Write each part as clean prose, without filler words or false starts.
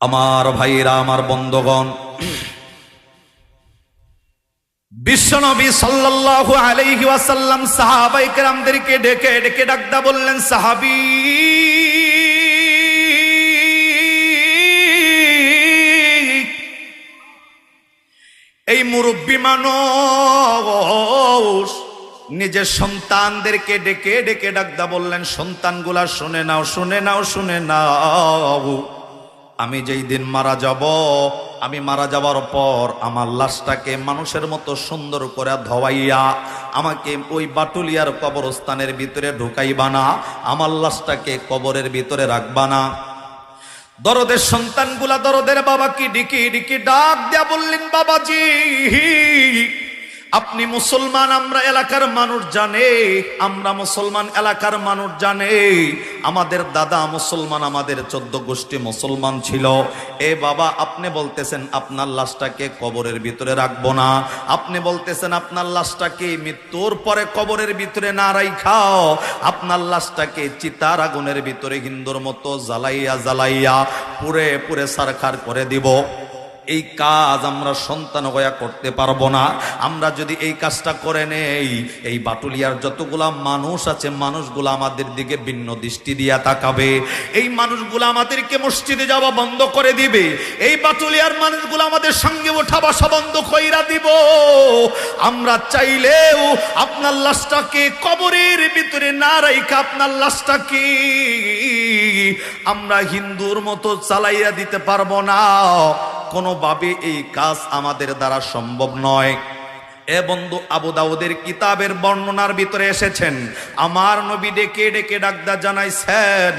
আমার ভাইরা, আমার বন্ধুগণ, বিশ্বনবী সাল্লাল্লাহু আলাইহি ওয়াসাল্লাম সাহাবায়ে কেরামদেরকে ডেকে ডেকে ডাকদা বললেন, সাহাবী এই মুরব্বী মানুষ নিজের সন্তানদেরকে ডেকে ডেকে ডাকদা বললেন, সন্তানগুলা শুনে নাও, শুনে নাও, শুনে নাও, আমি যেই দিন মারা যাব, আমি মারা যাওয়ার পর আমার লাশটাকে মানুষের মতো সুন্দর করে ধোয়াইয়া আমাকে ওই বাটুলিয়ার কবরস্থানের ভিতরে ঢুকাইবা না, আমার লাশটাকে কবরের ভিতরে রাখবা না। দরদের সন্তানগুলা দরদের বাবাকে ডিকি ডিকি ডাক দিয়া বললেন, বাবাজি আপনি মুসলমান, আমরা এলাকার মানুষ জানে, আমরা মুসলমান, এলাকার মানুষ জানে, আমাদের দাদা মুসলমান, আমাদের 14 গোষ্ঠী মুসলমান ছিল। এ বাবা, আপনি বলতেছেন আপনার লাশটাকে কবরের ভিতরে রাখবো না, আপনি বলতেছেন আপনার লাশটাকে মৃত্যুর পরে কবরের ভিতরে না রাইখাও, আপনার লাশটাকে চিতার আগুনের ভিতরে হিন্দুর মতো জ্বালাইয়া জ্বালাইয়া পুরে পুরে সারখার করে দিব। এই কাজ আমরা সন্তান হইয়া করতে পারবো না। আমরা যদি এই কাজটা করে নেই, এই বাটুলিয়ার যতগুলা মানুষ আছে, মানুষগুলা আমাদের দিকে ভিন্ন দৃষ্টি দিয়া তাকাবে, এই মানুষগুলা আমাদেরকে মসজিদে যাওয়া বন্ধ করে দিবে, এই বাটুলিয়ার মানুষগুলো আমাদের সঙ্গে ওঠা বসা বন্ধ কইরা দিব। আমরা চাইলেও আপনার লাশটাকে কবরের ভিতরে না রাইখা আপনার লাশটাকে আমরা হিন্দুর মতো চালাইয়া দিতে পারবো না। কোনোভাবে এই কাজ আমাদের দ্বারা সম্ভব নয়। এ বন্ধু, আবু দাউদের কিতাবের বর্ণনার ভিতরে এসেছেন, আমার নবী ডেকে ডেকে ডাকদা জানাইছেন,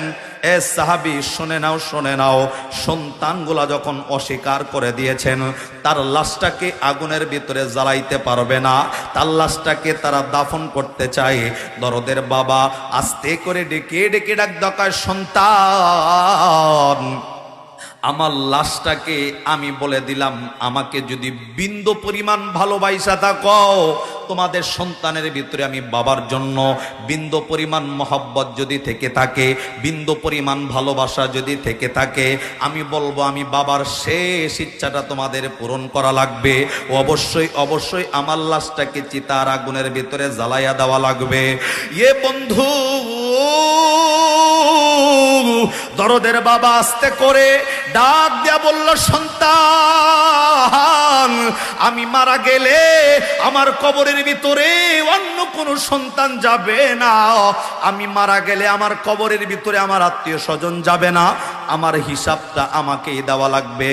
এ সাহাবী শুনে নাও, শুনে নাও, সন্তানগুলা যখন অস্বীকার করে দিয়েছেন, তার লাশটাকে আগুনের ভিতরে জ্বালাইতে পারবে না, তার লাশটাকে তারা দাফন করতে চায়। দরদের বাবা আস্তে করে ডেকে ডেকে ডাকদা কয়, সন্তান আমার লাশটাকে আমি বলে দিলাম, আমাকে যদি বিন্দু পরিমাণ ভালোবাসা থাকো, তোমাদের সন্তানের ভিতরে আমি বাবার জন্য বিন্দু পরিমাণ মহব্বত যদি থেকে থাকে, বিন্দু পরিমাণ ভালোবাসা যদি থেকে থাকে, আমি বলবো আমি বাবার শেষ ইচ্ছাটা তোমাদের পূরণ করা লাগবে। অবশ্যই অবশ্যই আমার লাশটাকে চিতার আগুনের ভিতরে জ্বালাইয়া দেওয়া লাগবে। এ বন্ধু, দরদের বাবা আস্তে করে ডাক দিয়া বলল, সন্তান আমি মারা গেলে আমার কবরের ভিতরে অন্য কোনো সন্তান যাবে না, আমি মারা গেলে আমার কবরের ভিতরে আমার আত্মীয় স্বজন যাবে না, আমার হিসাবটা আমাকেই দেওয়া লাগবে।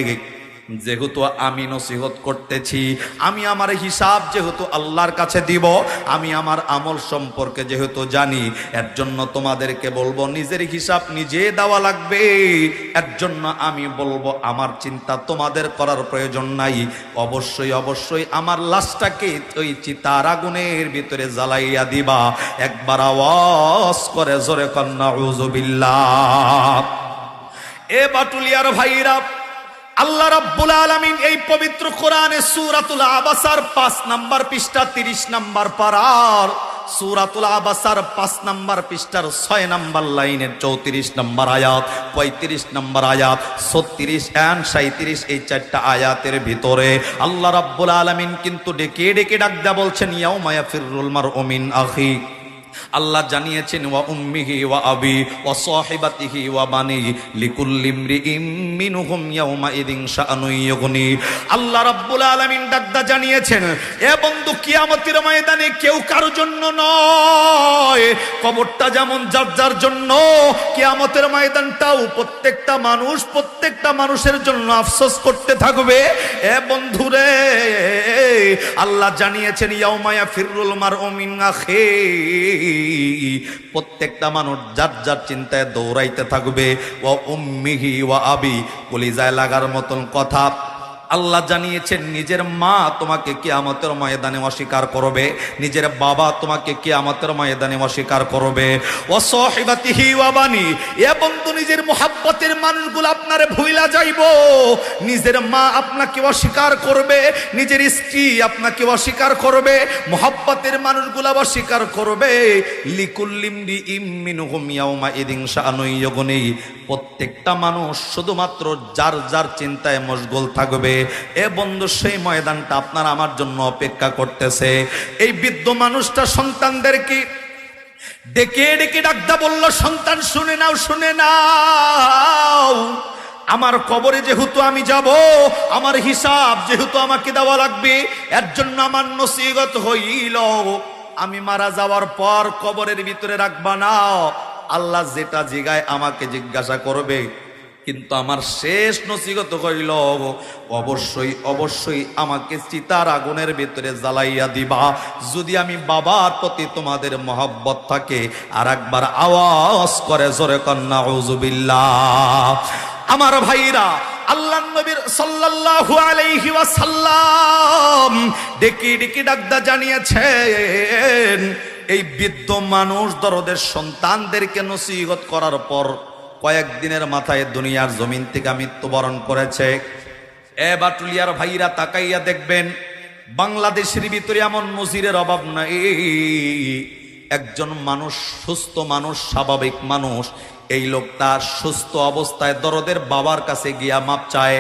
যেহেতু আমি নসিহত করতেছি, আমি আমার হিসাব যেহেতু আল্লাহর কাছে দিব, আমি আমার আমল সম্পর্কে যেহেতু জানি, এর জন্য তোমাদেরকে বলবো নিজের হিসাব নিজে দেওয়া লাগবে। এর জন্য আমি বলবো আমার চিন্তা তোমাদের করার প্রয়োজন নাই। অবশ্যই অবশ্যই আমার লাশটাকে ওই চিতার আগুনের ভিতরে জ্বালাইয়া দিবা। একবার আওয়াজ করে জোরে কন্না নাউযুবিল্লাহ। এ বাটুলিয়ার ভাইরা, আল্লাহ রাব্বুল আলামিন এই পবিত্র কোরআনে সূরাতুল আবাসার 5 নম্বর পৃষ্ঠা 30 নম্বর পারার, সূরাতুল আবাসার 5 নম্বর পৃষ্ঠার 6 নম্বর লাইনের 34 নম্বর আয়াত, 35 নম্বর আয়াত, 36 এবং 37 এই 4টা আয়াতের ভিতরে আল্লাহ রাব্বুল আলামিন কিন্তু ডেকে ডেকে ডাকদা বলছেন, ইয়াউমা ইয়াফিরুল মারউ মিন আখি। আল্লাহ জানিয়েছেন, ওয়া উম্মিহি ওয়া আবি ওয়া সাহিবাতিহি ওয়া বানি লিকুল্লি ইমরিইম মিনহুম ইয়াউমা ইদিন শাআনুন ইউগনি। আল্লাহ রাব্বুল আলামিন ডাকদা জানিয়েছেন, এ বন্ধু, কিয়ামতের ময়দানে কেউ কারো জন্য নয়, কবরটা যেমন যার যার জন্য, কিয়ামতের ময়দানটাও প্রত্যেকটা মানুষের জন্য আফসোস করতে থাকবে। এ বন্ধুরে, আল্লাহ জানিয়েছেন, ইয়াউমা ইয়াফিরুল মারউ মিন আখি, প্রত্যেকটা মানুষ যার যার চিন্তায় দৌড়াইতে থাকবে। ওয়া উম্মিহি ওয়া আবি, কলিজায় লাগার মতন কথা। আল্লাহ জানিয়েছেন নিজের মা তোমাকে কিয়ামতের ময়দানে অস্বীকার করবে, নিজের বাবা তোমাকে কিয়ামতের ময়দানে অস্বীকার করবে। ওয়া সাহিবাতিহি ওয়া বানি, এ বন্ধু নিজের মুহাব্বতের মানুষগুলো আপনারে ভুইলা যাইবো। নিজের মা আপনাকে অস্বীকার করবে, নিজের স্ত্রী আপনাকে অস্বীকার করবে, মুহাব্বতের মানুষগুলো অস্বীকার করবে। লিকুল্লিমরি ইমিনহুম ইয়াউমা ইদিন শাআনুন ইউগনি, প্রত্যেকটা মানুষ শুধুমাত্র যার যার চিন্তায় মশগুল থাকবে। এ বন্ধু সেই ময়দানটা আপনার আমার জন্য অপেক্ষা করতেছে। এই বৃদ্ধ মানুষটা সন্তানদেরকে ডেকে ডেকে ডাকদা বলল, সন্তান শুনে নাও, শুনে নাও, আমার কবরে যেহেতু আমি যাব, আমার হিসাব যেহেতু আমাকে দেওয়া লাগবে, এর জন্য আমার নসিহত হইল, আমি মারা যাওয়ার পর কবরের ভিতরে রাখবা না। আল্লাহ যেটা জিগায় আমাকে জিজ্ঞাসা করবে, কিন্তু আমার শেষ নসিহত হইল, অবশ্যই অবশ্যই আমাকে চিতার আগুনের ভিতরে জ্বালাইয়া দিবা। যদি আমি বাবার প্রতি তোমাদের মহব্বত থাকে, আর একবার আওয়াজ করে জোরে কন্না আউযুবিল্লাহ। আমার ভাইরা, আল্লাহ নবীর সাল্লাল্লাহু আলাইহি ওয়াসাল্লাম ডেকে ডেকে ডাকদা জানিয়েছেন, এই বৃদ্ধ মানুষ দরদের সন্তানদেরকে নসিহত করার পর কয়েকদিনের মাথায় দুনিয়ার জমিন থেকে মৃত্যুবরণ করেছে। এ বাটুলিয়ার ভাইরা তাকাইয়া দেখবেন, বাংলাদেশের ভিতরে এমন নজিরের অভাব নাই। একজন মানুষ, সুস্থ মানুষ, স্বাভাবিক মানুষ, এই লোকটা সুস্থ অবস্থায় দরদের বাবার কাছে গিয়া মাপ চায়,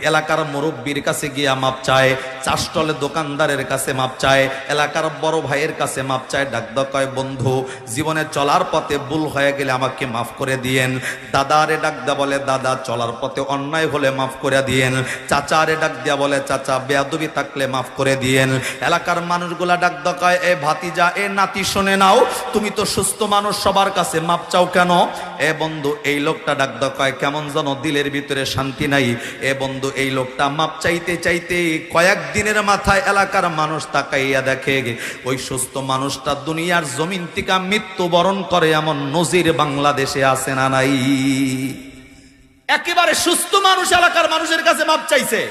এলাকার মুরব্বীর কাছে গিয়া মাপ চায়, চাষটলে দোকানদারের কাছে মাপ চায়, এলাকার বড় ভাইয়ের কাছে মাপ চায়। ডাকদা কয়, বন্ধু জীবনে চলার পথে ভুল হয়ে গেলে আমাকে মাফ করে দিয়েন। দাদারে ডাকদা বলে, দাদা চলার পথে অন্যায় হলে মাফ করে দিয়েন। চাচারে ডাক দিয়া বলে, চাচা বেয়াদবি থাকলে মাফ করে দিয়েন। এলাকার মানুষগুলা ডাকদা কয়, এ ভাতিজা, এ নাতি শুনে নাও, তুমি তো সুস্থ মানুষ, সবার কাছে মাপ চাও কেন? এ বন্ধু, এই লোকটা ডাকদা কয়, কেমন যেন দিলের ভিতরে শান্তি নাই। এ বন্ধু, এই লোকটা মাপ চাইতে চাইতে কয়েকদিনের মাথায় এলাকার মানুষ তাকাইয়া দেখে ওই সুস্থ মানুষটা দুনিয়ার জমিন থেকে মৃত্যুবরণ করে। এমন নজির বাংলাদেশে আছে না নাই? একেবারে সুস্থ মানুষ এলাকার মানুষের কাছে মাপ চাইছে,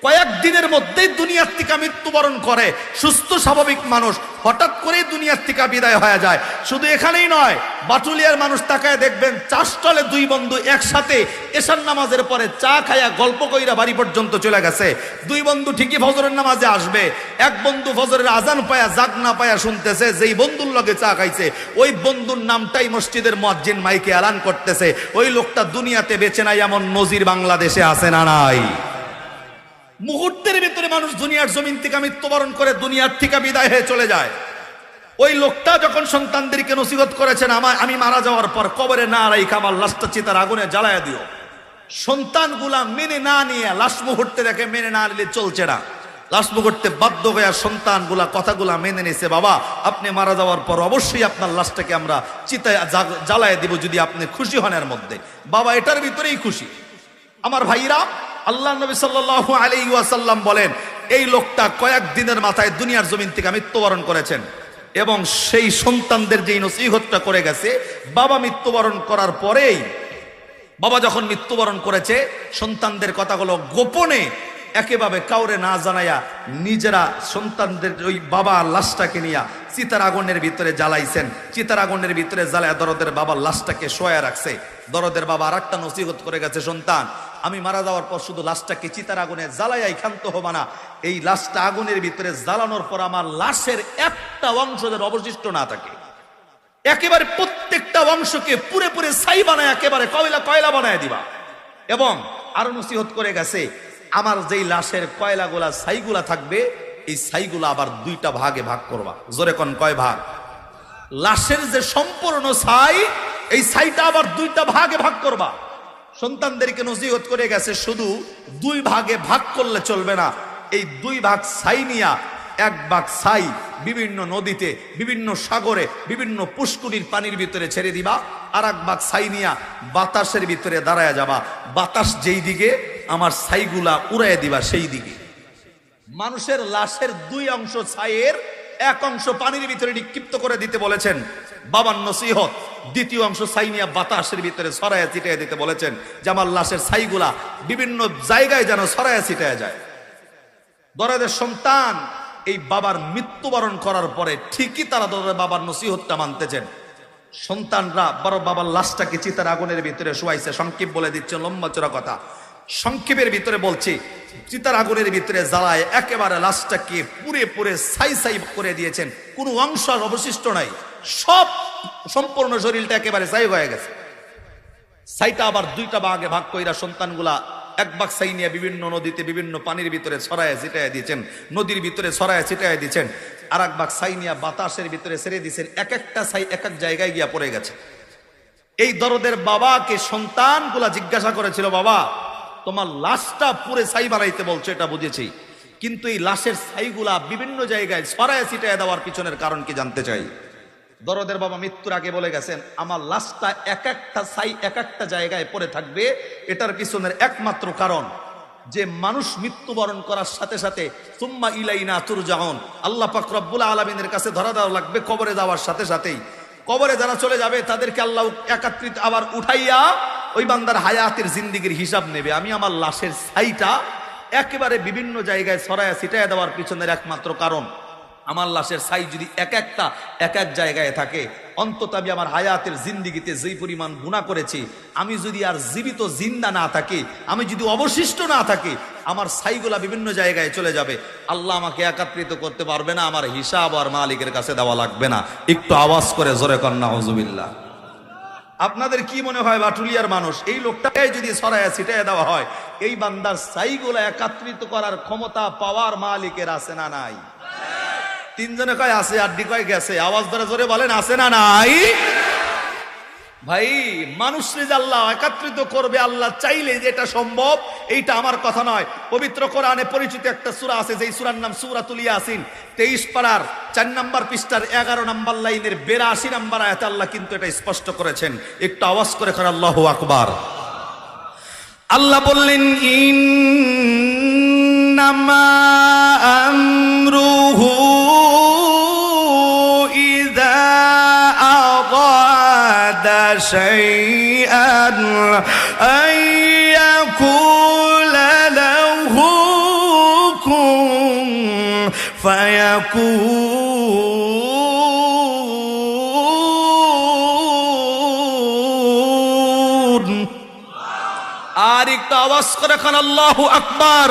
কয়েকদিনের মধ্যেই দুনিয়ার থেকে মৃত্যুবরণ করে। সুস্থ স্বাভাবিক মানুষ হঠাৎ করে দুনিয়ার থেকে বিদায় হয়ে যায়। শুধু এখানেই নয়, বাটুলিয়ার মানুষ তাকায় দেখবেন, চাষটলে দুই বন্ধু একসাথে এশার নামাজের পরে চা খায়া গল্প কইরা বাড়ি পর্যন্ত চলে গেছে। দুই বন্ধু ঠিকই ফজরের নামাজে আসবে, এক বন্ধু ফজরের আজান পায়া জাগ না পায়া শুনতেছে, যেই বন্ধুর লগে চা খাইছে ওই বন্ধুর নামটাই মসজিদের মুয়াজ্জিন মাইকে এলান করতেছে। ওই লোকটা দুনিয়াতে বেঁচে নাই। এমন নজির বাংলাদেশে আছে না নাই? মুহূর্তের ভিতরে মানুষ দুনিয়ার জমিন থেকে মৃত্যুবরণ করে দুনিয়ার থেকে বিদায় হয়ে চলে যায়। ওই লোকটা যখন সন্তানদেরকে নসিহত করেছেন, আমি মারা যাওয়ার পর কবরে না রাইখা আমার লাশটা চিতার আগুনে জ্বালায়া দিও, সন্তানগুলা মেনে না নিয়ে, লাশ মুহূর্তে দেখে মেনে না নিলে চলছে না, লাশ মুহূর্তে বাধ্য হয়ে সন্তানগুলা কথাগুলা মেনে নিছে, বাবা আপনি মারা যাওয়ার পর অবশ্যই আপনার লাশটাকে আমরা চিতায় জ্বালায় দিব, যদি আপনি খুশি হন। এর মধ্যে বাবা এটার ভিতরেই খুশি। আমার ভাইরা, আল্লাহ নবী সাল্লাল্লাহু আলাইহি ওয়াসাল্লাম বলেন, এই লোকটা কয়েকদিনের মাথায় দুনিয়ার জমিন থেকে মৃত্যুবরণ করেছেন। এবং সেই সন্তানদের যেই নসিহতটা করে গেছে, বাবা মৃত্যুবরণ করার পরেই, বাবা যখন মৃত্যুবরণ করেছে, সন্তানদের কথাগুলো গোপনে একেবারে কাউরে না জানাইয়া নিজেরা সন্তানদের ওই বাবার লাশটাকে নিয়ে চিতার আগুনের ভিতরে জ্বালাইছেন। চিতার আগুনের ভিতরে জ্বালায় দরদের বাবার লাশটাকে শোয়া রাখছে। দরদের বাবা আর একটা নসিহত করে গেছে, সন্তান আমি মারা যাওয়ার পর শুধু লাশটাকে চিতার আগুনে জ্বালাইয়াই ক্ষান্ত হবা না, এই লাশটা আগুনের ভিতরে জ্বালানোর পর আমার লাশের একটা অংশ যেন অবশিষ্ট না থাকে, একেবারে প্রত্যেকটা অংশকে পুরে পুরে ছাই বানায় একেবারে কয়লা কয়লা বানায় দিবা। এবং আরো নসিহত করে গেছে, আমার যেই লাশের কয়লাগুলা ছাইগুলা থাকবে, এই ছাইগুলা আবার দুইটা ভাগে ভাগ করবা। জোরে কোন কয় ভাগ? লাশের যে সম্পূর্ণ ছাই, এই ছাইটা আবার দুইটা ভাগে ভাগ করবা। সন্তানদেরকে নসিহত করে গেছে, শুধু দুই ভাগে ভাগ করলে চলবে না, এই দুই ভাগ ছাই নিয়া এক ভাগ ছাই বিভিন্ন নদীতে, বিভিন্ন সাগরে, বিভিন্ন পুষ্কুনির পানির ভিতরে ছেড়ে দিবা, আর এক ভাগ ছাই নিয়া বাতাসের ভিতরে দাঁড়ায় যাবা। বাতাস যেই দিকে আমার ছাইগুলা উড়াইয়া দিবা সেই দিকে। মানুষের লাশের দুই অংশ ছাইয়ের এক অংশ পানির ভিতরে নিক্ষিপ্ত করে দিতে বলেছেন বাবার নসিহত। দ্বিতীয় অংশ ছাই নিয়ে বাতাসের ভিতরে ছড়াইয়া ছিটাইয়া দিতে বলেছেন, যে আমার লাশের ছাইগুলা বিভিন্ন জায়গায় যেন ছড়াইয়া ছিটাইয়া যায়। দরদের সন্তান এই বাবার মৃত্যুবরণ করার পরে ঠিকই তারা দরদের বাবার নসিহতটা মানতেছেন। সন্তানরা বড় বাবার লাশটাকে চিতার আগুনের ভিতরে শোয়াইছে। সংক্ষেপ বলে দিচ্ছে, লম্বা চড়া কথা, সংক্ষেপের ভিতরে বলছি, চিতার আগুনের ভিতরে জ্বালায় একেবারে লাশটাকে পুরে পুরে ছাই ছাই করে দিয়েছেন। কোনো অংশ আর অবশিষ্ট নাই, সব সম্পূর্ণ শরীরটা একেবারে ছাই হয়ে গেছে। ছাইটা আবার দুইটা ভাগে ভাগ কইরা সন্তানগুলা এক ভাগ ছাই নিয়ে বিভিন্ন নদীতে বিভিন্ন পানির ভিতরে ছড়ায় ছিটায় দিয়েছেন, নদীর ভিতরে ছড়ায় ছিটায় দিয়েছেন। আর এক ভাগ ছাই নিয়ে বাতাসের ভিতরে ছেড়ে দিয়েছেন। এক একটা ছাই এক এক জায়গায় গিয়া পড়ে গেছে। এই দরদের বাবাকে সন্তানগুলা জিজ্ঞাসা করেছিল, বাবা তোমার লাশটা পুরে ছাই বানাইতে বলছো, এটা বুঝেছি, কিন্তু এই লাশের ছাইগুলা বিভিন্ন জায়গায় ছড়ায় ছিটায় দেওয়ার পিছনের কারণ কি জানতে চাই। দরদের বাবা মৃত্যুর আগে বলে গেছেন, আমার লাশটা এক একটা ছাই এক একটা জায়গায় পড়ে থাকবে, এটার পিছনের একমাত্র কারণ যে মানুষ মৃত্যুবরণ করার সাথে সাথে সুম্মা ইলাইনা তুরজাউন, আল্লাহ পাক রব্বুল আলামিনের কাছে ধরা দেওয়া লাগবে। কবরে যাওয়ার সাথে সাথেই কবরে যারা চলে যাবে তাদেরকে আল্লাহ একত্রিত আবার উঠাইয়া ওই বান্দার হায়াতের জিন্দিগির হিসাব নেবে। আমি আমার লাশের ছাইটা একেবারে বিভিন্ন জায়গায় ছড়ায়া ছিটাইয়া দেওয়ার পিছনের একমাত্র কারণ, আমার লাশের ছাই যদি এক একটা এক এক জায়গায় থাকে, অন্তত আমি আমার হায়াতের জিন্দিগিতে যেই পরিমাণ গুনাহ করেছি, আমি যদি আর জীবিত জিন্দা না থাকি, আমি যদি অবশিষ্ট না থাকি, আমার ছাইগুলা বিভিন্ন জায়গায় চলে যাবে। আল্লাহ আমাকে একত্রিত করতে পারবে না, আমার হিসাব আর মালিকের কাছে দেওয়া লাগবে না। একটু আওয়াজ করে জোরে কর নাউজুবিল্লাহ। আপনাদের কি মনে হয় বাটুলিয়ার মানুষ, এই লোকটাকে যদি ছড়ায় ছিটায় দেওয়া হয়, এই বান্দার ছাইগুলা একত্রিত করার ক্ষমতা পাওয়ার মালিকের আছে না নাই? তিনজনে কয় আছে, আড্ডি কয় গেছে। আওয়াজ ধরে জোরে বলেন, আছে না নাই? ভাই, মানুষরে যে আল্লাহ একত্রিত করবে আল্লাহ চাইলে যে এটা সম্ভব, এইটা আমার কথা নয়। পবিত্র কোরআনে পরিচিত একটা সূরা আছে, যেই সূরার নাম সূরাতুল ইয়াসিন। 23 পারার 4 নম্বর পৃষ্ঠার 11 নম্বর লাইনের 82 নম্বর আয়াতে আল্লাহ কিন্তু এটা স্পষ্ট করেছেন। একটু আওয়াজ করে কর আল্লাহু আকবার। আল্লাহ বললেন, ইন্নামা আমরুহু شيئا أن يقول له كن فيكون। আর একটু আওয়াজ করে খান আল্লাহু আকবার।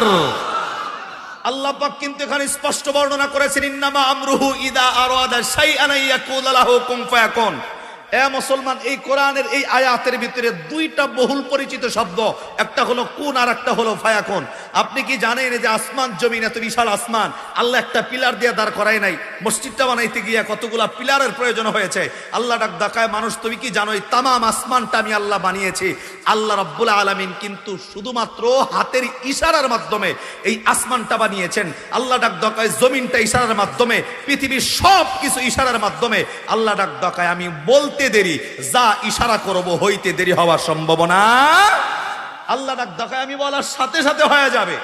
আল্লাহ পাক কিন্তু এখানে স্পষ্ট বর্ণনা করেছেন, ইন্নামা আমরুহু ইদা আরাদা শাইআন ইয়াকুলা লাহু কুন ফায়াকুন। এ মুসলমান, এই কোরআনের এই আয়াতের ভিতরে দুইটা বহুল পরিচিত শব্দ, একটা হলো কুন আর একটা হলো ফায়াকুন। আপনি কি জানেন যে আসমান জমিন, এত বিশাল আসমান, আল্লাহ একটা পিলার দিয়ে দাঁড় করায় নাই। মসজিদটা বানাইতে গিয়া কতগুলা পিলারের প্রয়োজন হয়েছে। আল্লাহ ডাক দেখায়, মানুষ তুমি কি জানো এই তামাম আসমানটা আমি আল্লাহ বানিয়েছি। আল্লাহ রাব্বুল আলামিন কিন্তু শুধুমাত্র হাতের ইশারার মাধ্যমে এই আসমানটা বানিয়েছেন। আল্লাহ ডাক দেখায় জমিনটা ইশারার মাধ্যমে, পৃথিবীর সব কিছু ইশারার মাধ্যমে। আল্লাহ ডাক দেখায় আমি বলতে দেরি, যা ইশারা করব হইতে দেরি হওয়ার সম্ভাবনা। আল্লাহ ডাক দেখায় আমি বলার সাথে সাথে হয়ে যাবে।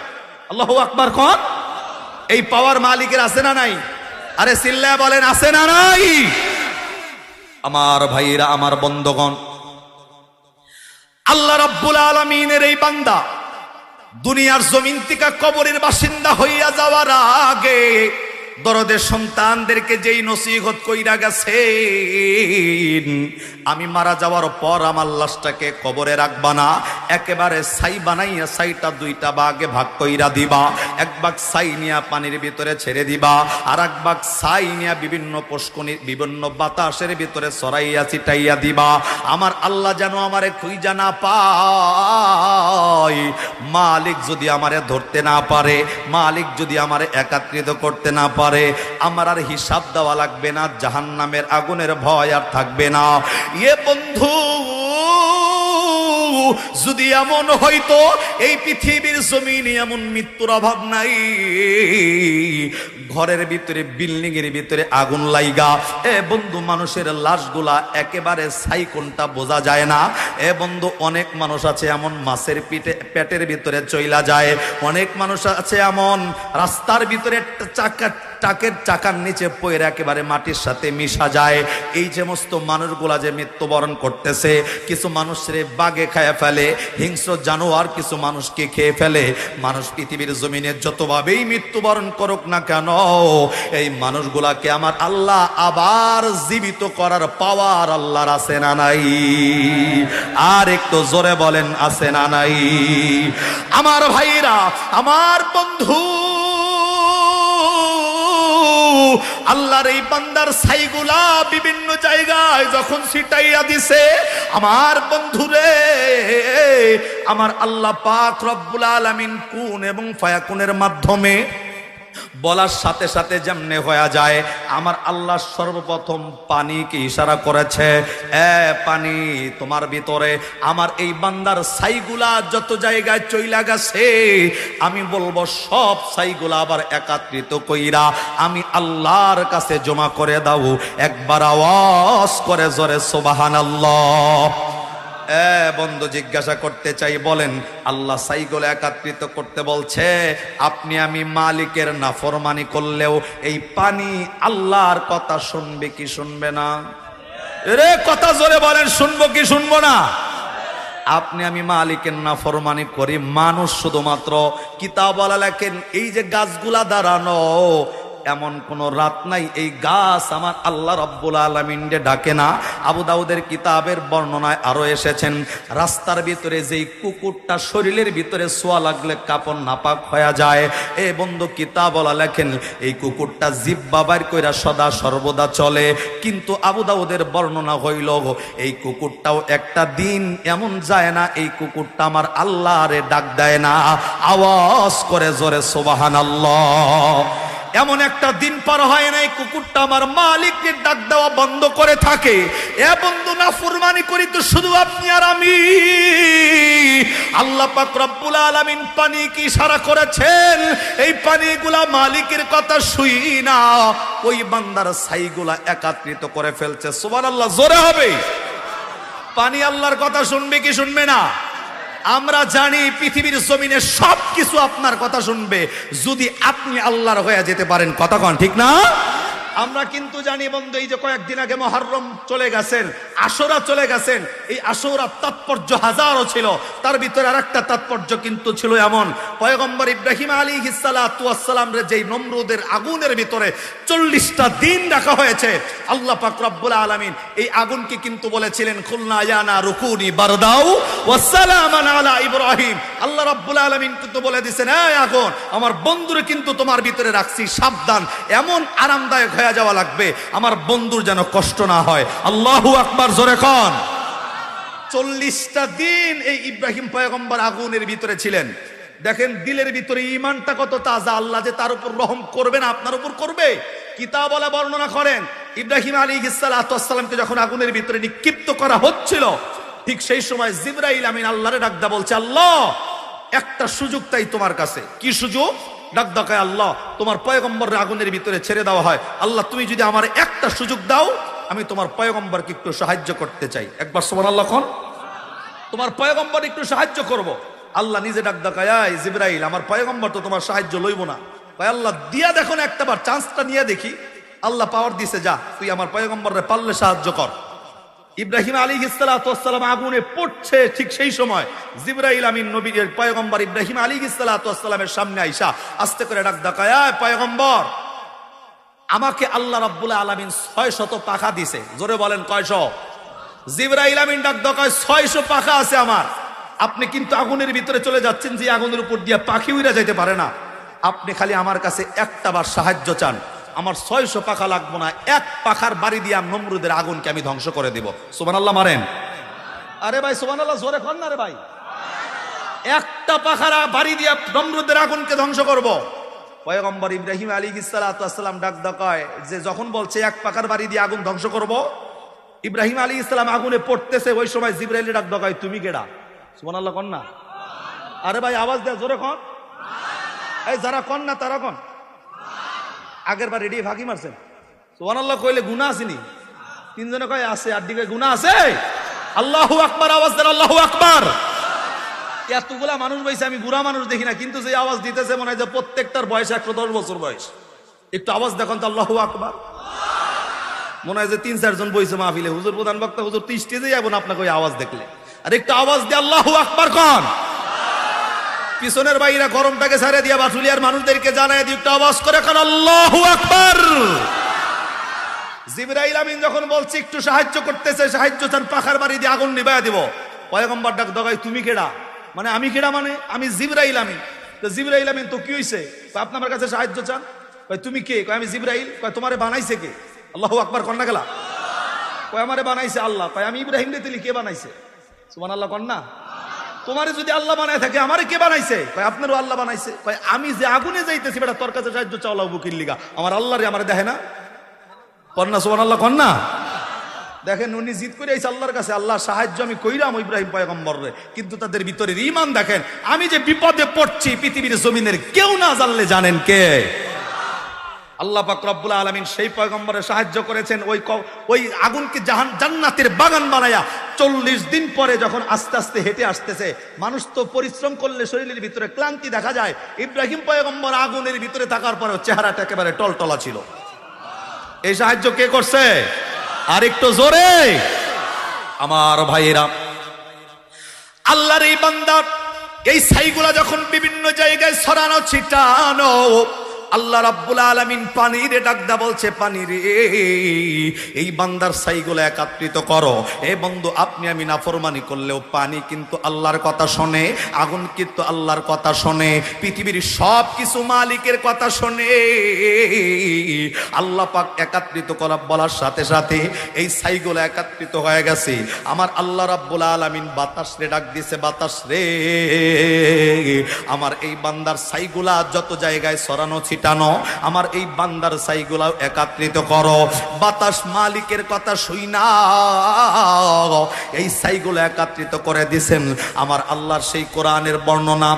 আল্লাহু আকবার কোন। এই পাওয়ার মালিকের আছে না নাই? আরে চিল্লায় বলেন, আছে না নাই? আমার ভাইরা, আমার বন্ধুগণ, আল্লাহ রাব্বুল আলামিনের এই বান্দা দুনিয়ার জমিন থেকে কবরের বাসিন্দা হইয়া যাওয়ার আগে দরদের সন্তানদেরকে যেই নসিহত কইরা গেছেন, আমি মারা যাওয়ার পর আমার লাশটাকে কবরে রাখবা না, একেবারে ছাই বানাইয়া ছাইটা দুইটা ভাগে ভাগ কইরা দিবা। এক ভাগ ছাই নিয়া পানির ভিতরে ছেড়ে দিবা, আর এক ভাগ ছাই নিয়া বিভিন্ন পুষ্কনি বিভিন্ন বাতাসের ভিতরে ছড়াইয়া ছিটাইয়া দিবা। আমার আল্লাহ যেন আমারে খুঁজা না পায়, মালিক যদি আমারে ধরতে না পারে, মালিক যদি আমারে একত্রিত করতে না পারে, আমার আর হিসাব দেওয়া লাগবে না, জাহান্নামের আগুনের ভয় আর থাকবে না। এ বন্ধু, যদি এমন হইতো এই পৃথিবীর জমিনে এমন মৃত্যুর অভাব নাই, ঘরের ভিতরে বিল্ডিং এর ভিতরে আগুন লাইগা এ বন্ধু মানুষের লাশগুলা একেবারে ছাই কোনটা বোঝা যায় না। এ বন্ধু, অনেক মানুষ আছে এমন মাছের পেটের ভিতরে চইলা যায়, অনেক মানুষ আছে এমন রাস্তার ভিতরে চাকা ট্রাকের চাকার নিচে পড়ে একেবারে মাটির সাথে মিশা যায়। এই সমস্ত মানুষগুলা যে মৃত্যুবরণ করতেছে, কিছু মানুষের বাগে খেয়ে ফেলে, হিংস্র জানোয়ার কিছু মানুষকে খেয়ে ফেলে। মানুষ পৃথিবীর জমিনে যতভাবেই মৃত্যুবরণ করুক না কেন, এই মানুষগুলাকে আমার আল্লাহ আবার জীবিত করার পাওয়ার আল্লাহর আছে না নাই? আর একটু জোরে বলেন আছে না নাই? আমার ভাইরা, আমার বন্ধু, আল্লাহর এই বান্দার ছাইগুলা বিভিন্ন জায়গায় যখন ছিটাইয়া দিছে, আমার বন্ধুরে, আমার আল্লাহ পাক রব্বুল আলামিন কুন এবং ফায়াকুনের মাধ্যমে বলার সাথে সাথে যেমনে হয়ে যায়, আমার আল্লাহ সর্বপ্রথম পানিকে ইশারা করেছে, এ পানি, তোমার ভিতরে আমার এই বান্দার ছাইগুলা যত জায়গায় চইলা গেছে, আমি বলবো সব ছাইগুলা আবার একত্রিত কইরা আমি আল্লাহর কাছে জমা করে দাও। একবার আওয়াজ করে জোরে সুবহানাল্লাহ। বন্ধু, জিজ্ঞাসা করতে চাই, বলেন আল্লাহ ছাইগুলো একত্রিত করতে বলছে, আপনি আমি মালিকের নাফরমানি করলেও এই পানি আল্লাহর কথা শুনবে কি শুনবে না? রে কথা জোরে বলেন, শুনবো কি শুনবো না? আপনি আমি মালিকের নাফরমানি করি, মানুষ শুধুমাত্র কিতাবওয়ালা লেখেন এই যে গাছগুলা দাঁড়ানো, এমন কোন রাত নাই এই গাছ আমার আল্লাহ রাব্বুল আলামিন ডাকে না। আবু দাউদের কিতাবের বর্ণনায় আরো এসেছেন, রাস্তার ভিতরে যেই কুকুরটা শরীরের ভিতরে ছোঁয়া লাগলে কাপড় নাপাক হয়ে যায়, এ বন্ধু কিতাবওয়ালা লেখেন এই কুকুরটা জিহ্বা বাইর কইরা সদা সর্বদা চলে। কিন্তু আবু দাউদের বর্ণনা হইল এই কুকুরটাও একটা দিন এমন যায় না এই কুকুরটা আমার আল্লাহরে ডাক দেয় না। আওয়াজ করে জোরে সুবহানাল্লাহ। এমন একটা দিন পার হয় না এই কুকুরটা আমার মালিককে ডাক দেওয়া বন্ধ করে থাকে। এ বন্ধু, নাফরমানি করি তো শুধু আপনি আর আমি। আল্লাহ পাক রব্বুল আলামিন পানি কি ইশারা করেছেন, এই পানিগুলা মালিকের কথা শুই না, ওই বান্দার ছাইগুলা একত্রিত করে ফেলছে। সুবহানাল্লাহ, জোরে হবে। পানি আল্লাহর কথা শুনবে কি শুনবে না? আমরা জানি পৃথিবীর জমিনে সবকিছু আপনার কথা শুনবে যদি আপনি আল্লাহর হয়ে যেতে পারেন। কথা কন ঠিক না? আমরা কিন্তু জানি বন্ধু, এই যে কয়েকদিন আগে মুহররম চলে গেছেন, আশুরা চলে গেছেন, এই আশুরার তাৎপর্য হাজারো ছিল, তার ভিতরে আরেকটা তাৎপর্য কিন্তু ছিল এমন, পয়গম্বর ইব্রাহিম আলাইহিস সালাতু ওয়াস সালাম রে যেই নমরুদের আগুনের ভিতরে 40টা দিন রাখা হয়েছে, আল্লাহ পাক রব্বুল আলামিন এই আগুনকে কিন্তু বলেছিলেন খুলনা ইয়ানা রুকুনি বারদাউ ওয়াস সালামান আলা ইব্রাহিম। আল্লাহ রাব্বুল আলামিন কিন্তু বলে দিয়েছেন, এই আগুন আমার বন্ধুরে কিন্তু তোমার ভিতরে রাখছি, সাবধান, এমন আরামদায়ক হয়ে যাওয়া লাগবে আমার বন্ধুর যেন কষ্ট না হয়। আল্লাহু আকবার, জোরে কোন। 40টা দিন এই ইব্রাহিম পয়গম্বর আগুনের ভিতরে ছিলেন। দেখেন দিলের ভিতরে ঈমানটা কত তাজা, আল্লাহ যে তার উপর রহম করবে না, আপনার উপর করবে। কিতাবওয়ালা বর্ণনা করেন ইব্রাহিম আলাইহিস সালাতু ওয়াস সালামকে যখন আগুনের ভিতরে নিক্ষিপ্ত করা হচ্ছিল, ঠিক সেই সময় জিবরাইল আমিন আল্লাহরে ডাকদা বলছে, আল্লাহ একটা সুযোগ তাই তোমার কাছে। কি সুযোগ? ডাক ডাকায় আল্লাহ তোমার পয়গম্বরের আগুনের ভিতরে ছেড়ে দেওয়া হয়, আল্লাহ তুমি যদি আমার একটা সুযোগ দাও, আমি তোমার পয়গম্বরকে একটু সাহায্য করতে চাই। একবার সুবহানাল্লাহ কোন। তোমার পয়গম্বর একটু সাহায্য করব। আল্লাহ নিজে ডাক ডাকায়, এই জিবরাইল আমার পয়গম্বর তো তোমার সাহায্য লইব না। ভাই আল্লাহ দিয়া দেখো না একটাবার, চান্সটা নিয়ে দেখি। আল্লাহ পাওয়ার দিছে, যা তুই আমার পয়গম্বরে পারলে সাহায্য কর। ইব্রাহিম আলাইহিস সালাতু ওয়াস সালাম আগুনে পড়ছে, ঠিক সেই সময় জিবরাইল আমিন নবীর পয়গম্বর ইব্রাহিম আলাইহিস সালাতু ওয়াস সালামের সামনে আইসা আস্তে করে ডাক ডাকায়, এই পয়গম্বর, আমাকে আল্লাহ রাব্বুল আলামিন 600 পাখা দিছে। জোরে বলেন কয়শো? জিবরাইল আমিন ডাক ডাকায় 600 পাখা আছে আমার। আপনি কিন্তু আগুনের ভিতরে চলে যাচ্ছেন, যে আগুনের উপর দিয়ে পাখি উড়া যাইতে পারে না, আপনি খালি আমার কাছে একটা বার সাহায্য চান, আমার 600 পাখা লাগবো না, এক পাখার বাড়ি দিয়ে নমরুদের আগুনকে আমি ধ্বংস করে দিব। সুবহানাল্লাহ মারেন। আরে ভাই সুবহানাল্লাহ জোরে কর না রে ভাই। একটা পাখার বাড়ি দিয়ে নমরুদের আগুনকে ধ্বংস করব। পয়গম্বর ইব্রাহিম আলাইহিস সালাতু ওয়াস সালাম ডাক ডাকায়, যে যখন বলছে এক পাখার বাড়ি দিয়ে আগুন ধ্বংস করব, ইব্রাহিম আলাইহিস সালাম আগুনে পড়তেছে, ওই সময় জিবরাইল ডাক ডাকায়, তুমি কেডা? সুবহানাল্লাহ কর না। আরে ভাই আওয়াজ দে, জোরে কর। এই যারা কন না তারা কন। আগের বার রেডি ফাঁকি মারছেন। সুবহানাল্লাহ কইলে গুনাহ আসেনি? তিনজনে কয় আছে, আর দিকে গুনাহ আছে। আল্লাহু আকবার, আওয়াজ দেন আল্লাহু আকবার। এতগুলা মানুষ বইছে, আমি বুড়া মানুষ দেখি না, কিন্তু যে আওয়াজ দিতেছে মনে হয় যে প্রত্যেকটার বয়স 110 বছর বয়স। একটু আওয়াজ দেখুন তো, আল্লাহু আকবার। মনে হয় যে 3-4 জন বইছে মাহফিলে, হুজুর প্রধান বক্তা, হুজুর তো স্টেজে যাবো না আপনাকে ওই আওয়াজ দেখলে। আর একটু আওয়াজ দিয়ে আল্লাহু আকবার কোন। পিছনের ভাইরা গরমটাকে ছাড়ে দিয়া বাটুলিয়ার মানুষদেরকে জানায় দিয়ে একটু আওয়াজ করে কোন আল্লাহু আকবার। জিবরাইল আমিন যখন বলছে একটু সাহায্য করতেছে, সাহায্য চান, পাখার বাড়ি দিয়ে আগুন নিভাইয়া দিব। পয়গম্বর ডাক দগাই, তুমি কেডা? মানে আমি কেডা? মানে আমি জিবরাইল আমিন। তো জিবরাইল আমিন তো কি হইছে? আপনার কাছে সাহায্য চান। কয় তুমি কে? কয় আমি জিবরাইল। কয় তোমারে বানাইছে কে? আল্লাহু আকবার কন্যা গেলা। কয় আমারে বানাইছে আল্লাহ। কয় আমি ইব্রাহিম রে দিলি, কে বানাইছে? সুবহানাল্লাহ কন্যা। তোমারে যদি আল্লাহ বানায় থাকে আমারে কে বানাইছে? কয় আপনারও আল্লাহ বানাইছে। কয় আমি যে আগুনে যাইতেছি বেটা তোর কাছে সাহায্য চাও আল্লাহ বুকির লিগা, আমার আল্লাহ রে আমারে দেখে না? কন্যা সুবহানাল্লাহ কন্যা। দেখেন উনি জিদ করে আইছে আল্লাহর কাছে, আল্লাহ সাহায্য আমি কইরাম ইব্রাহিম পয়গম্বর রে, কিন্তু তাদের ভিতরে ঈমান দেখেন। আমি যে বিপদে পড়ছি পৃথিবীর জমিনের কেউ না জানলে জানেন কে? আল্লাহ পাক রব্বুল আলামিন সেই পয়গম্বরের সাহায্য করেছেন। ওই আগুনকে জান্নাতের বাগান বানায়া 40 দিন পরে যখন আস্তে আস্তে হেঁটে আসতেছে, মানুষ তো পরিশ্রম করলে শরীরের ভিতরে ক্লান্তি দেখা যায়। ইব্রাহিম পয়গম্বর আগুনের ভিতরে থাকার পরে চেহারাটা একেবারে টলটলা ছিল। এই সাহায্য কে করছে? আর একটু জোরে আমার ভাইয়েরা, আল্লাহর এই বান্দা এই ছাইগুলা যখন বিভিন্ন জায়গায় ছড়ানো ছিটানো, আল্লাহ রাব্বুল আলামিন পানিরে ডাকদা বলছে, পানি রে এই বান্দার ছাইগুলো একত্রিত করো। এ বন্ধু, আপনি আমি নাফরমানি করলেও পানি কিন্তু আল্লাহর কথা শোনে, আগুন কিন্তু আল্লাহর কথা শোনে, পৃথিবীর সব কিছু মালিকের কথা শোনে। আল্লাহ পাক একত্রিত করা বলার সাথে সাথে এই ছাইগুলো একত্রিত হয়ে গেছে। আমার আল্লাহ রাব্বুল আলামিন বাতাস রে ডাক দিয়েছে, বাতাস রে আমার এই বান্দার ছাইগুলা যত জায়গায় ছড়ানো ছিটানো, আমার এই বান্দার ছাইগুলা একত্রিত করো। বাতাস মালিকের কথা শুই না এই ছাইগুলো একত্রিত করে দিছেন। আমার আল্লাহর সেই কোরআনের বর্ণনা,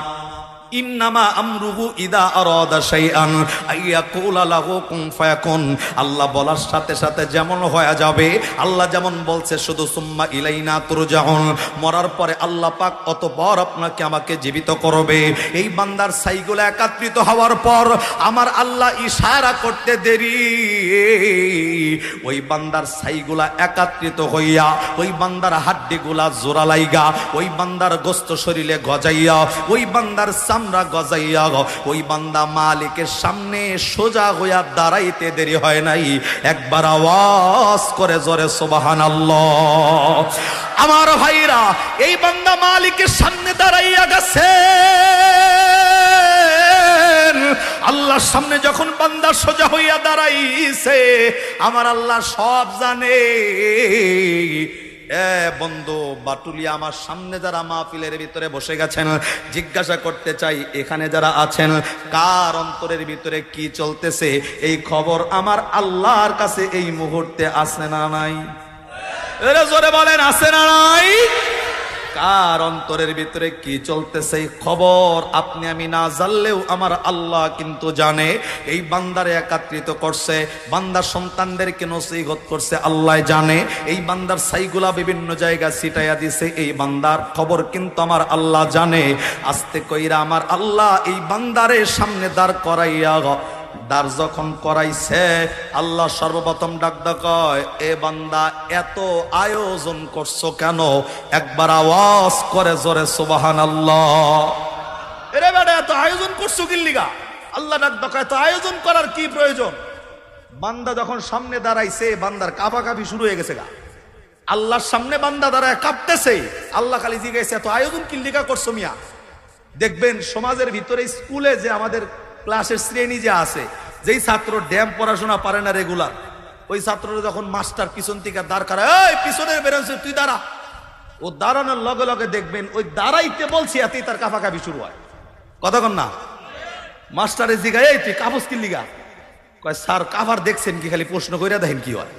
ইন্নামা আমরুহু ইদা আরাদা শাইআন আইয়াকুলা লাহু কুন ফায়াকুন। আল্লাহ বলার সাথে সাথে যেমন হয়ে যাবে। আল্লাহ যেমন বলছে শুধু সুম্মা ইলাইনা তুরজাউন, মরার পরে আল্লাহ পাক অতঃপর আপনাকে আমাকে জীবিত করবে। এই বান্দার ছাইগুলো একত্রিত হওয়ার পর আমার আল্লাহ ইশারা করতে দেরি, ওই বান্দার ছাইগুলা একত্রিত হইয়া ওই বান্দার হাড্ডিগুলা জোড়া লাইগা, ওই বান্দার গোস্ত শরীরে গজাইয়া, ওই বান্দার আমরা গজাইয়া ওই বান্দা মালিকের সামনে সোজা হইয়া দাঁড়াইতে দেরি হয় নাই। একবার আওয়াজ করে জোরে সুবহানাল্লাহ। আমার ভাইরা, এই বান্দা মালিকের সামনে দাঁড়াইয়া গেছে। আল্লাহর সামনে যখন বান্দা সোজা হইয়া দাঁড়াইছে, আমার আল্লাহ সব জানে। বন্ধু বাটুলিয়া, আমার সামনে যারা মাহফিলের ভিতরে বসে গেছেন, জিজ্ঞাসা করতে চাই এখানে যারা আছেন, কার অন্তরের ভিতরে কি চলতেছে এই খবর আমার আল্লাহর কাছে এই মুহূর্তে আছে না নাই? এরা জোরে বলেন, আছে না নাই? কার অন্তরের ভিতরে কি চলতেছে এই খবর আপনি আমি না জানলেও আমার আল্লাহ কিন্তু জানে। এই বান্দারে একত্রিত করছে, বান্দার সন্তানদেরকে নসিহত করছে, আল্লাহ জানে। এই বান্দার ছাইগুলা বিভিন্ন জায়গায় ছিটাইয়া দিছে, এই বান্দার খবর কিন্তু আমার আল্লাহ জানে। আস্তে কইরা আমার আল্লাহ এই বান্দারে সামনে দাঁড় করাইয়া, দাঁড় যখন করাইছে, আল্লাহ সর্বপ্রথম ডাকদা কয়, এ বান্দা এত আয়োজন করছো কেন? একবার আওয়াজ করে জোরে সুবহানাল্লাহ। এরে বেটা, এত আয়োজন করছো কি লিগা? আল্লাহ ডাকদা কয়, এত আয়োজন করার কি প্রয়োজন? বান্দা যখন সামনে দাঁড়াইছে, বান্দার কাঁপাকাঁপি শুরু হয়ে গেছে গা। আল্লাহর সামনে বান্দা দাঁড়ায় কাঁপতেছে। আল্লাহ খালি জিজ্ঞাসা, এত আয়োজন কি লিগা করছো মিয়া? দেখবেন সমাজের ভিতরে, স্কুলে যে আমাদের ক্লাসের শ্রেণী যে আছে, যেই ছাত্র ড্যাম পড়াশোনা পারে না রেগুলার, ওই ছাত্ররা যখন মাস্টার পিছন থেকে দাঁড় করায়, এই পিছনের বেরোচ্ছে তুই দাঁড়া, ও দাঁড়ানোর লগে লগে দেখবেন ওই দাঁড়াইতে বলছি এতেই তার কাঁপাকাঁপি শুরু হয়। কতক্ষণ না মাস্টারের জিগায়, এই তুই কাবুস কি লিগা? কয় স্যার কাভার দেখছেন কি? খালি প্রশ্ন কইরা দেখেন কি হয়।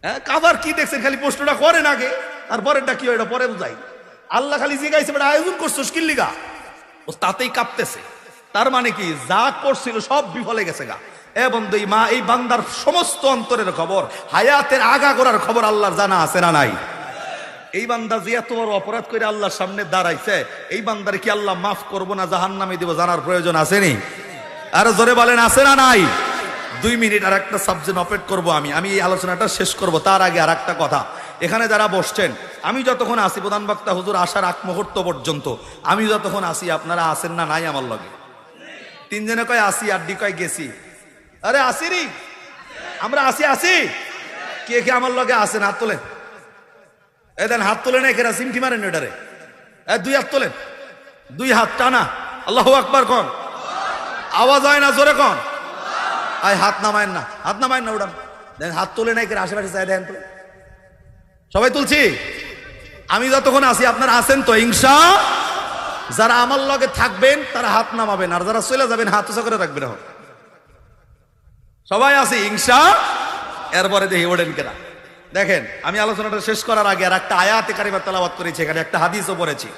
হ্যাঁ, কাভার কি দেখছেন? খালি প্রশ্নটা করেন আগে, তারপরেরটা কি হয় এটা পরে বুঝাই। আল্লাহ খালি জিগাইছে, বেটা আয়োজন করছোস কি লিগা? ও তাতেই কাঁপতেছে। তার মানে কি, যা করছিল সব বিফলে গেছে গা। এ বন্ধু, এই বান্দার সমস্ত অন্তরের খবর, হায়াতের আগাগোড়ার খবর আল্লাহর জানা আছে না নাই? এই বান্দা যে এত বড় অপরাধ করে আল্লাহর সামনে দাঁড়াইছে, এই বান্দার কি আল্লাহ মাফ করবো না জাহান্নামে দিব জানার প্রয়োজন আছে নি? আরে জোরে বলেন, আছে না নাই? 2 মিনিট আর একটা সাবজেক্ট অপেট করব। আমি এই আলোচনাটা শেষ করব। তার আগে আর একটা কথা, এখানে যারা বসছেন, আমি যতক্ষণ আসি, প্রধান বক্তা হুজুর আসার আগ মুহূর্ত পর্যন্ত আমি যতক্ষণ আসি, আপনারা আসেন না নাই আমার লগে? 3 জনে কয় আসি, আর ডি কয় গেছি। আরে আসি রে, আমরা আসি। কে কে আমার লগে আসেন? হাত তোলেন। দেন হাত তোলেন, একেরা সিমটি মারেন এটারে। 2 হাত তোলেন, 2 হাত টানা, আল্লাহু আকবার কোন। আওয়াজ হয় না, জোরে কোন। হাত নামায়েন না, হাত নামায়েন না, উড়ান। দেন হাত তোলে না, একের আশেপাশে চাই দেন তো। সবাই তুলছি। আমি যতক্ষণ আসি আপনারা আসেন তো ইনশা। যারা আমার লগে থাকবেন তারা হাত নামাবেন, আর যারা চলে যাবেন হাত উঁচা করে রাখবেন। সবাই আসি ইনশা। এরপরে দেখি ওড়েন কেনা। দেখেন, আমি আলোচনাটা শেষ করার আগে আর একটা আয়াতে কারিমা তেলাওয়াত করেছি, এখানে একটা হাদিসও পড়েছি।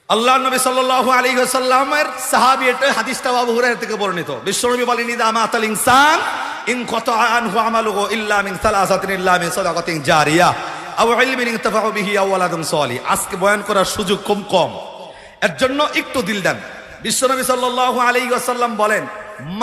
আল্লাহ নবী সাল্লাল্লাহু আলাইহি ওয়াসাল্লামের সাহাবী, এটা হাদিসটা আবু হুরায়রা থেকে বর্ণিত। বিশ্বনবী বলেন, ইযা মাতাল ইনসান ইন কাতা আনহু আমালুহু ইল্লা মিন সালাসাতিন, ইল্লা মিন সাদাকাতিন জারিয়া আও ইলমিন ইনতাফাউ বিহি আও ওয়ালাদুন সালিহ। আজকে বয়ান করার সুযোগ কম, এর জন্য একটু দিল দেন। বিশ্বনবী সাল্লাল্লাহু আলাইহি ওয়াসাল্লাম বলেন,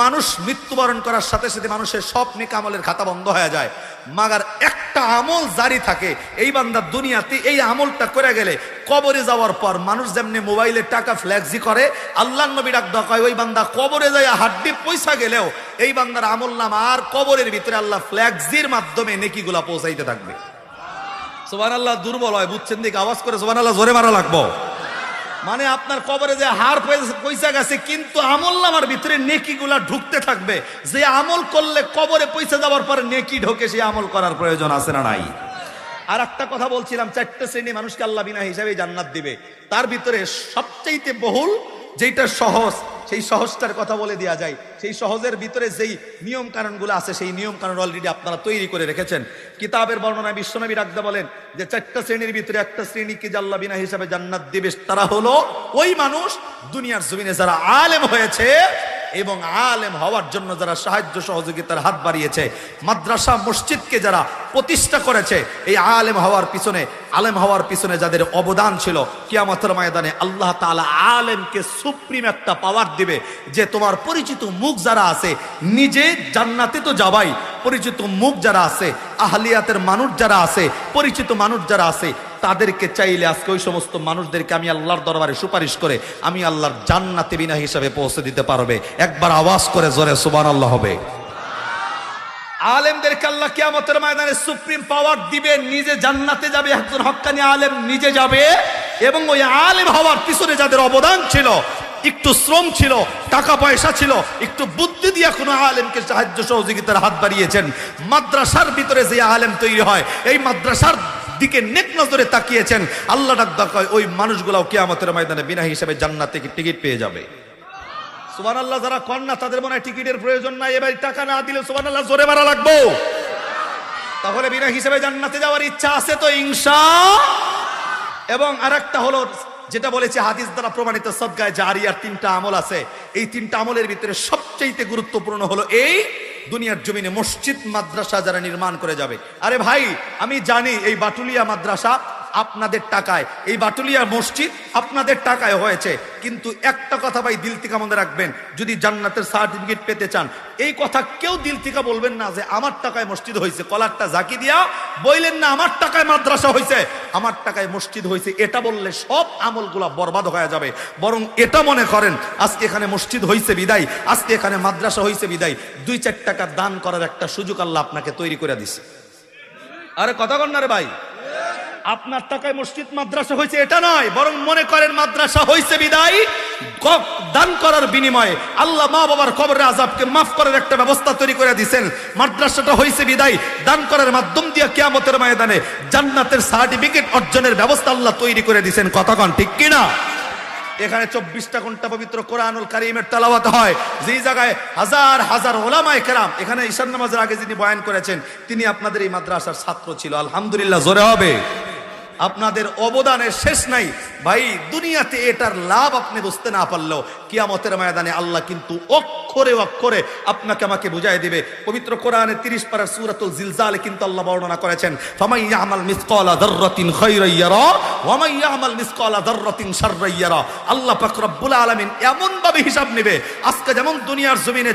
মানুষ মৃত্যুবরণ করার সাথে সাথে মানুষের সব নেক আমলের খাতা বন্ধ হয়ে যায়, মাগার একটা আমল জারি থাকে। এই বান্দা দুনিয়াতে এই আমলটা করে গেলে কবরে যাওয়ার পর মানুষ যেমনি মোবাইলে টাকা ফ্ল্যাক্সি করে, আল্লাহর নবী ডাক দেয় ওই বান্দা কবরে যায় হাড্ডি পয়সা গেলেও এই বান্দার আমল নামা আর কবরের ভিতরে আল্লাহ ফ্ল্যাক্সির মাধ্যমে নেকিগুলা পৌঁছাইতে থাকবে। সুবহানাল্লাহ। দুর্বল হয়, বুঝছেন? দিকে আওয়াজ করে সুবহানাল্লাহ জোরে মারা লাগবো। মানে আপনার কবরে যে হার পয়সা গেছে, কিন্তু আমল নামার ভিতরে নেকিগুলা ঢুকতে থাকবে। যে আমল করলে কবরে পয়সা যাওয়ার পরে নেকি ঢোকে, সেই আমল করার প্রয়োজন আছে না নাই? আর একটা কথা বলছিলাম, 4টে শ্রেণী মানুষকে আল্লাহ বিনা হিসাবে জান্নাত দিবে। তার ভিতরে সবচাইতে বহুল যেটা সহজ, সেই সহজটার কথা বলে দেওয়া যায়। সেই সহজের ভিতরে যেই নিয়ম কানুনগুলো আছে, সেই নিয়ম কানুন অলরেডি আপনারা তৈরি করে রেখেছেন। কিতাবের বর্ণনায় বিশ্বনবী রাখতে বলেন যে 4টা শ্রেণীর ভিতরে একটা শ্রেণীকে আল্লাহ বিনা হিসাবে জান্নাত দিবে। তারা হলো ওই মানুষ দুনিয়ার জমিনে যারা আলেম হয়েছে এবং আলেম হওয়ার জন্য যারা সাহায্য সহযোগিতার হাত বাড়িয়েছে, মাদ্রাসা মসজিদকে যারা প্রতিষ্ঠা করেছে, এই আলেম হওয়ার পিছনে যাদের অবদান ছিল, কিয়ামতের ময়দানে আল্লাহ তাআলা আলেমকে সুপ্রিম একটা পাওয়ার দিবে যে তোমার পরিচিত মুখ যারা আছে, নিজে জান্নাতে তো যাবাই, পরিচিত মুখ যারা আছে, আহলিয়াতের মানুষ যারা আছে, পরিচিত মানুষ যারা আছে, তাদেরকে চাইলে আজকে ওই সমস্ত মানুষদেরকে আমি আল্লাহর দরবারে সুপারিশ করে আমি আল্লাহর জান্নাতে বিনা হিসাবে পৌঁছে দিতে পারবে। একবার আওয়াজ করে জোরে সুবহানাল্লাহ হবে। আলেমদেরকে আল্লাহ কিয়ামতের ময়দানে সুপ্রিম পাওয়ার দিবে, নিজে জান্নাতে যাবে, একজন হক্কানি আলেম নিজে যাবে। এবং ওই আলেম হওয়ার পিছনে যাদের অবদান ছিল, একটু শ্রম ছিল, টাকা পয়সা ছিল, একটু বুদ্ধি দিয়ে কোনো আলেমকে সাহায্য সহযোগিতার হাত বাড়িয়েছেন, মাদ্রাসার ভিতরে যে আলেম তৈরি হয়, এই মাদ্রাসার দিকে নেক নজরে তাকিয়েছেন, আল্লাহ ডাক ওই মানুষগুলাও কিয়ামতের ময়দানে বিনা হিসাবে জান্নাতে টিকিট পেয়ে যাবে। সুবহানাল্লাহ। যারা কন না তাদের মনে হয় টিকিটের প্রয়োজন নাই, এবার টাকা না দিলে সুবহানাল্লাহ জোরে মারা লাগবো। তাহলে বিনা হিসাবে জান্নাতে যাওয়ার ইচ্ছা আছে তো ইনশাআল্লাহ। এবং আরেকটা হলো যেটা বলেছে হাদিস দ্বারা প্রমাণিত, সদকায়ে জারিয়ার 3টা আমল আছে। এই 3টা আমলের ভিতরে সবচেয়ে গুরুত্বপূর্ণ হলো এই দুনিয়ার জমিনে মসজিদ মাদ্রাসা যারা নির্মাণ করে যাবে। আরে ভাই, আমি জানি এই বাটুলিয়া মাদ্রাসা আপনাদের টাকায়, এই বাটুলিয়া মসজিদ আপনাদের টাকায় হয়েছে, কিন্তু একটা কথা ভাই দিল থেকে মনে রাখবেন, যদি জান্নাতের সার্টিফিকেট পেতে চান, এই কথা কেউ দিল থেকে বলবেন না যে আমার টাকায় মসজিদ হয়েছে, কলারটা জাকি দিয়া বললেন না আমার টাকায় মাদ্রাসা হয়েছে, আমার টাকায় মসজিদ হয়েছে। এটা বললে সব আমলগুলা বরবাদ হয়ে যাবে। বরং এটা মনে করেন আজকে এখানে মসজিদ হয়েছে বিদায়, আজকে এখানে মাদ্রাসা হয়েছে বিদায়, 2-4 টাকা দান করার একটা সুযোগ আল্লাহ আপনাকে তৈরি করে দিছে। আরে কথা কন না রে ভাই, আপনার টাকায় মসজিদ মাদ্রাসা হয়েছে এটা নয়, বরং মনে করেন মাদ্রাসা হয়েছে বিদায় দান করার বিনিময়ে আল্লাহ মা বাবার কবরের আযাবকে মাফ করার একটা ব্যবস্থা তৈরি করে দিয়েছেন। মাদ্রাসাটা হয়েছে বিদায় দান করার মাধ্যম দিয়ে কিয়ামতের ময়দানে জান্নাতের সার্টিফিকেট অর্জনের ব্যবস্থা আল্লাহ তৈরি করে দিয়েছেন। কথা কন ঠিক কিনা? এখানে 24টা ঘন্টা পবিত্র কোরআনুল কারীমের তেলাওয়াত হয়, যেই জায়গায় হাজার হাজার ওলামায়ে কেরাম, এখানে ঈশান নামাজের আগে যিনি বয়ান করেছেন তিনি আপনাদের এই মাদ্রাসার ছাত্র ছিল। আলহামদুলিল্লাহ জোরে হবে। আপনাদের অবদানের শেষ নাই ভাই। দুনিয়াতে এটার লাভ আপনি বুঝতে না পারলেও কিয়ামতের ময়দানে আল্লাহ কিন্তু অক্ষরে অক্ষরে আপনাকে আমাকে বুঝাই দিবে। পবিত্র কোরআনে 30 পারার সূরাতুল জিলজালে কিন্তু আল্লাহ বর্ণনা করেছেন, ফামান ইয়ামাল মিসকালা যাররাতিন খায়রান ইয়ারা ওয়া মান ইয়ামাল মিসকালা যাররাতিন শাররান ইয়ারা। আল্লাহ পাক রব্বুল আলামিন এমন ভাবে হিসাব নেবে, আজকে যেমন দুনিয়ার জমিনে